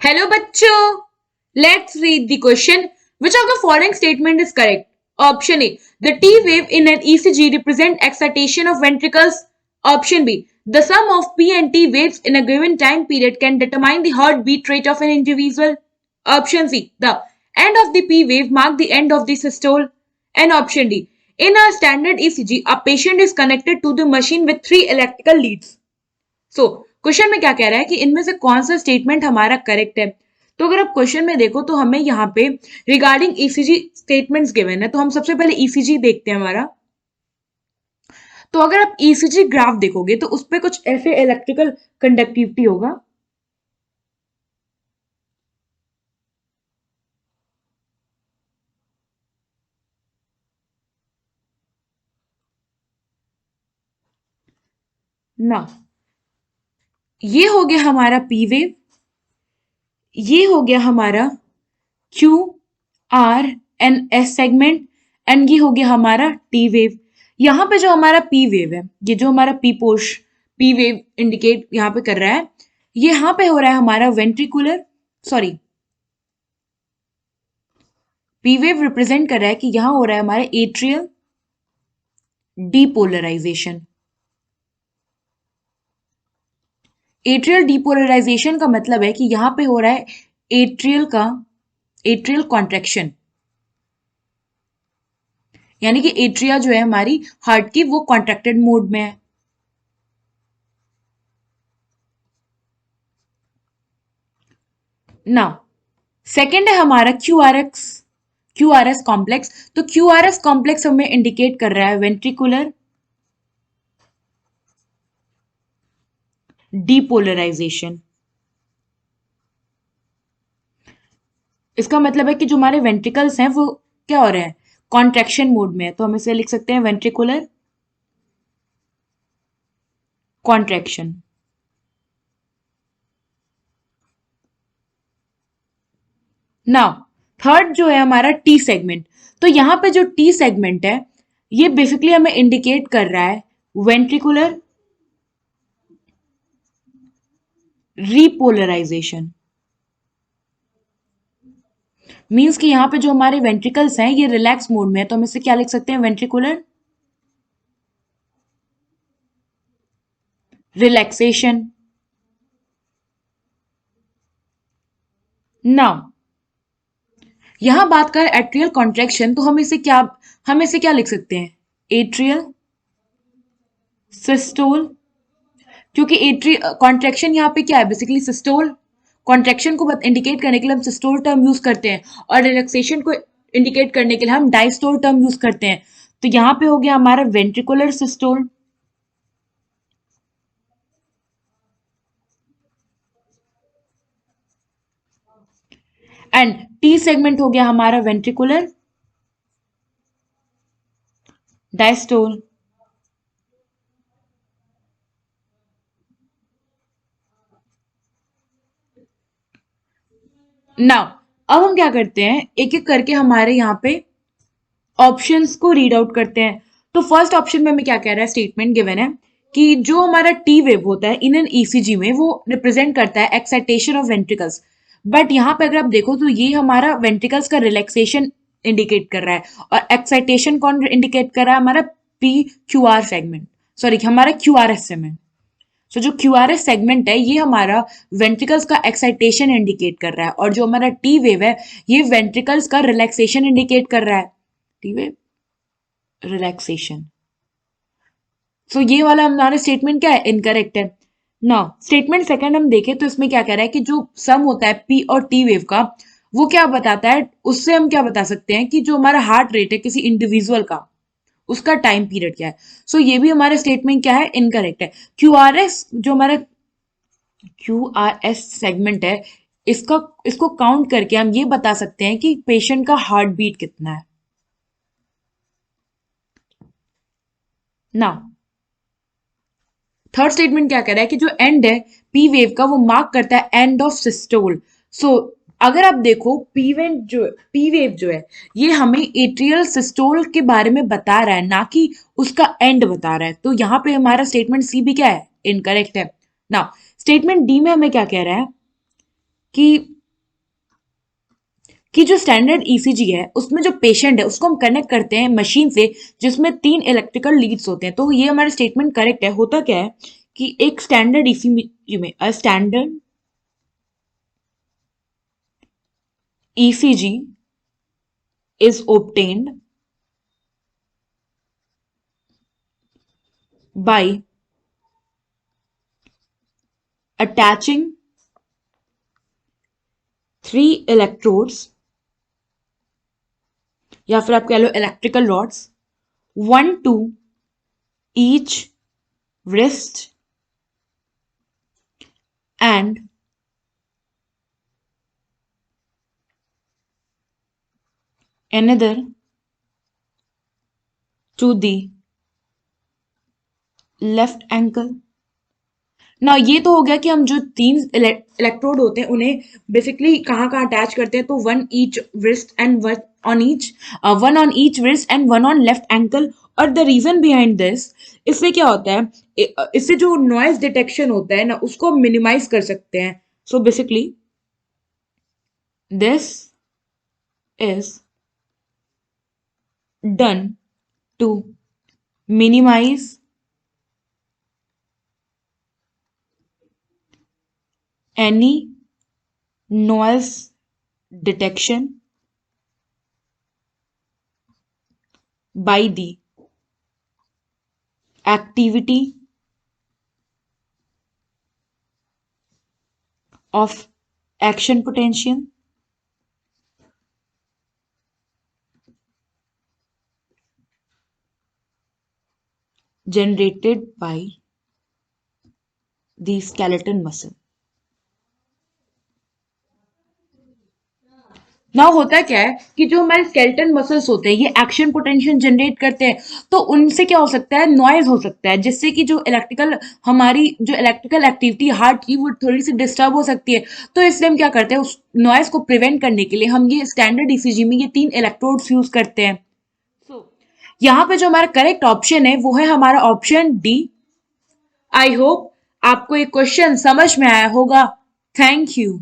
Hello bachcho. Let's read the question. Which of the following statement is correct? Option A. The T wave in an ECG represent excitation of ventricles. Option B. The sum of P and T waves in a given time period can determine the heartbeat rate of an individual. Option C. The end of the P wave mark the end of the systole. And option D. In a standard ECG, a patient is connected to the machine with 3 electrical leads. Question में क्या कह रहा है कि इनमें से कौन सा स्टेटमेंट हमारा करेक्ट है। तो अगर आप क्वेश्चन में देखो तो हमें यहाँ पे रिगार्डिंग ईसीजी स्टेटमेंट्स गिवन है, तो हम सबसे पहले ईसीजी देखते हैं हमारा। तो अगर आप ईसीजी ग्राफ देखोगे तो उस पर कुछ ऐसे इलेक्ट्रिकल कंडक्टिविटी होगा। ना ये हो गया हमारा पी वेव, ये हो गया हमारा Q R N S segment, and ये हो गया हमारा टी वेव। यहाँ पे जो हमारा पी वेव है, ये जो हमारा पी वेव इंडिकेट यहाँ पे कर रहा है, ये यहाँ पे हो रहा है हमारा ventricular, sorry P wave represent कर रहा है कि यहाँ हो रहा है हमारा एट्रियल डीपोलराइजेशन। एट्रियल डीपोलराइजेशन का मतलब है कि यहाँ पे हो रहा है एट्रियल कॉन्ट्रैक्शन, यानी कि एट्रिया जो है हमारी हार्ट की वो कॉन्ट्रैक्टेड मोड में है। नाउ सेकेंड है हमारा क्यूआरएस कॉम्प्लेक्स। तो क्यूआरएस कॉम्प्लेक्स हमें इंडिकेट कर रहा है वेंट्रिकुलर डीपोलराइजेशन। इसका मतलब है कि जो हमारे वेंट्रिकल्स हैं वो क्या हो रहे हैं, कॉन्ट्रैक्शन मोड में है। तो हम इसे लिख सकते हैं वेंट्रिकुलर कॉन्ट्रैक्शन। नाउ थर्ड जो है हमारा टी सेगमेंट। तो यहां पे जो टी सेगमेंट है ये बेसिकली हमें इंडिकेट कर रहा है वेंट्रिकुलर रीपोलराइजेशन। मींस कि यहां पे जो हमारे वेंट्रिकल्स हैं ये रिलैक्स मोड में है, तो हम इसे क्या लिख सकते हैं, वेंट्रिकुलर रिलैक्सेशन। नाउ यहां बात करें एट्रियल कॉन्ट्रैक्शन, तो हम इसे क्या लिख सकते हैं, एट्रियल सिस्टोल। क्योंकि एट्रियल कॉन्ट्रैक्शन यहाँ पे क्या है, बेसिकली सिस्टोल कॉन्ट्रैक्शन को इंडिकेट करने के लिए हम सिस्टोल टर्म यूज करते हैं, और रिलैक्सेशन को इंडिकेट करने के लिए हम डायस्टोल टर्म यूज करते हैं। तो यहाँ पे हो गया हमारा ventricular systole, and T segment हो गया हमारा वेंट्रिकुलर डायस्टोल। नाउ अब हम क्या करते हैं, एक एक करके हमारे यहाँ पे ऑप्शंस को रीड आउट करते हैं। तो फर्स्ट ऑप्शन में हमें क्या कह रहा है, स्टेटमेंट गिवन है कि जो हमारा टी वेव होता है इन एन ईसीजी में वो रिप्रेजेंट करता है एक्साइटेशन ऑफ वेंट्रिकल्स। बट यहाँ पे अगर आप देखो तो ये हमारा वेंट्रिकल्स का रिलैक्सेशन इंडिकेट कर रहा है, और एक्साइटेशन कौन इंडिकेट कर रहा है, हमारा P Q R segment, sorry हमारा क्यू आर एस सेगमेंट। सो जो क्यू आर एस सेगमेंट है ये हमारा वेंट्रिकल्स का एक्साइटेशन इंडिकेट कर रहा है, और जो हमारा टी वेव है ये वेंट्रिकल्स का रिलैक्सेशन इंडिकेट कर रहा है, टी वेव रिलैक्सेशन। सो ये वाला हमारा स्टेटमेंट क्या है, इनकरेक्ट है। ना स्टेटमेंट सेकंड हम देखें तो इसमें क्या कह रहा है कि जो सम होता है पी और टी वेव का वो क्या बताता है, उससे हम क्या बता सकते हैं कि जो हमारा हार्ट रेट है किसी इंडिविजुअल का उसका टाइम पीरियड क्या है। सो ये भी हमारा स्टेटमेंट क्या है, इनकरेक्ट है। क्यूआरएस जो हमारा क्यूआरएस सेगमेंट है इसको काउंट करके हम ये बता सकते हैं कि पेशेंट का हार्ट बीट कितना है। ना थर्ड स्टेटमेंट क्या कह रहा है कि जो एंड है पी वेव का वो मार्क करता है एंड ऑफ सिस्टोल। सो अगर आप देखो पी वेव जो है ये हमें एट्रियल सिस्टोल के बारे में बता रहा है, ना कि उसका एंड बता रहा है। तो यहाँ पे हमारा स्टेटमेंट सी भी क्या है, इनकरेक्ट है। ना स्टेटमेंट डी में हमें क्या कह रहा है कि कि जो स्टैंडर्ड ईसीजी है उसमें जो पेशेंट है उसको हम कनेक्ट करते हैं मशीन से जिसमें 3 इलेक्ट्रिकल लीड्स होते हैं। तो ये हमारा स्टेटमेंट करेक्ट है। होता क्या है कि एक स्टैंडर्ड ईसीजी में a standard ECG is obtained by attaching 3 electrodes या फिर आप कह लो electrical rods, 1 to each wrist and another to the left ankle। ना ये तो हो गया कि हम जो 3 इलेक्ट्रोड होते हैं उन्हें बेसिकली कहाँ कहाँ अटैच करते हैं। तो one each wrist and one on each wrist and one on left ankle। और द रीजन बिहाइंड दिस, इससे क्या होता है, इससे जो नॉइज डिटेक्शन होता है ना उसको मिनिमाइज कर सकते हैं। So basically this is done to minimise any noise detection by the activity of action potential generated by the skeleton muscle। ना होता क्या है कि जो हमारे स्केलेटन मसल्स होते हैं ये एक्शन पोटेंशियल जनरेट करते हैं। तो उनसे क्या हो सकता है, नॉइज हो सकता है, जिससे कि जो इलेक्ट्रिकल एक्टिविटी हार्ट की वो थोड़ी सी डिस्टर्ब हो सकती है। तो इसलिए हम क्या करते हैं, उस नॉइज को प्रिवेंट करने के लिए हम ये स्टैंडर्ड ईसीजी में ये 3 इलेक्ट्रोड्स यूज करते हैं। सो यहाँ पे जो हमारा करेक्ट ऑप्शन है वो है हमारा ऑप्शन डी। आई होप आपको ये क्वेश्चन समझ में आया होगा। Thank you.